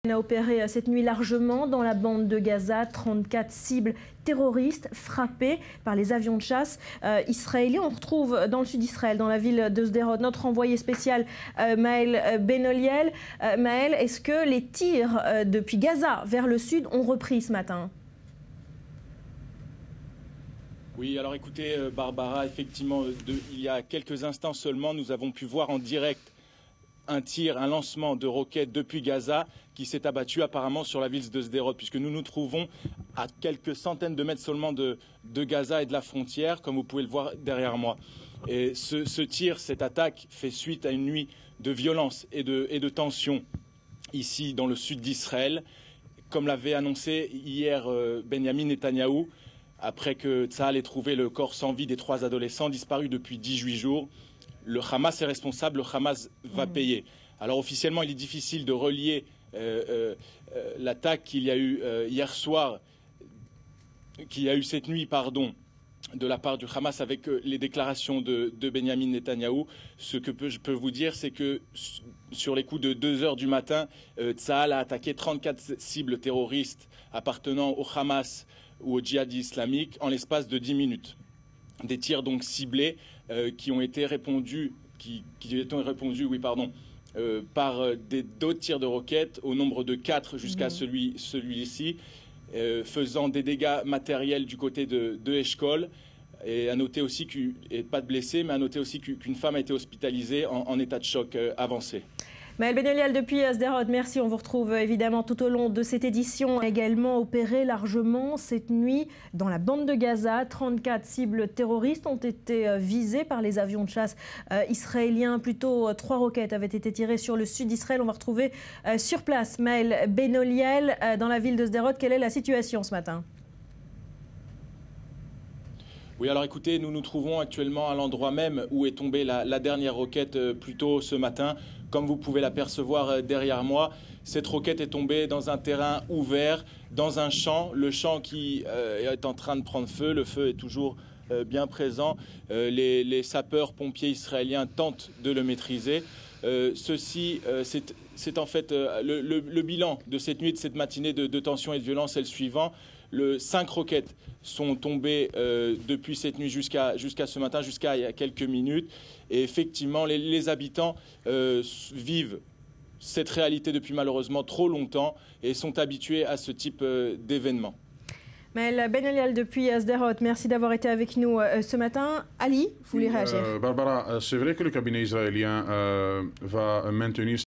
On a opéré cette nuit largement dans la bande de Gaza, 34 cibles terroristes frappées par les avions de chasse israéliens. On retrouve dans le sud d'Israël, dans la ville de Sderot, notre envoyé spécial Maël Benoliel. Maël, est-ce que les tirs depuis Gaza vers le sud ont repris ce matin ? Oui, alors écoutez Barbara, effectivement, il y a quelques instants seulement, nous avons pu voir en direct un lancement de roquettes depuis Gaza qui s'est abattu apparemment sur la ville de Sderot, puisque nous nous trouvons à quelques centaines de mètres seulement de Gaza et de la frontière, comme vous pouvez le voir derrière moi. Et ce tir, cette attaque fait suite à une nuit de violence et de tension ici dans le sud d'Israël, comme l'avait annoncé hier Benjamin Netanyahou, après que Tsahal ait trouvé le corps sans vie des 3 adolescents disparus depuis 18 jours. Le Hamas est responsable, le Hamas va payer. Alors officiellement, il est difficile de relier l'attaque qu'il y a eu hier soir, qu'il y a eu cette nuit, pardon, de la part du Hamas avec les déclarations de Benjamin Netanyahou. Ce que je peux vous dire, c'est que sur les coups de 2 heures du matin, Tsahal a attaqué 34 cibles terroristes appartenant au Hamas ou au djihad islamique en l'espace de 10 minutes. Des tirs donc ciblés qui ont été répondus, par d'autres tirs de roquettes au nombre de 4 jusqu'à celui-ci, faisant des dégâts matériels du côté de Eshkol. Et à noter aussi pas de blessés, mais à noter aussi qu'une femme a été hospitalisée en état de choc avancé. Maël Benoliel depuis Sderot, merci. On vous retrouve évidemment tout au long de cette édition. Également opéré largement cette nuit dans la bande de Gaza. 34 cibles terroristes ont été visées par les avions de chasse israéliens. Plutôt 3 roquettes avaient été tirées sur le sud d'Israël. On va retrouver sur place Maël Benoliel dans la ville de Sderot. Quelle est la situation ce matin ? Oui, alors écoutez, nous nous trouvons actuellement à l'endroit même où est tombée la dernière roquette plus tôt ce matin. Comme vous pouvez l'apercevoir derrière moi, cette roquette est tombée dans un terrain ouvert, dans un champ. Le champ qui est en train de prendre feu, le feu est toujours bien présent. Les sapeurs-pompiers israéliens tentent de le maîtriser. C'est en fait le bilan de cette nuit, de cette matinée de tension et de violence est le suivant. 5 roquettes sont tombées depuis cette nuit jusqu'à ce matin, jusqu'à il y a quelques minutes. Et effectivement, les habitants vivent cette réalité depuis malheureusement trop longtemps et sont habitués à ce type d'événements. Maël Benoliel depuis Sderot, merci d'avoir été avec nous ce matin. Ali, vous voulez réagir ? Barbara, c'est vrai que le cabinet israélien va maintenir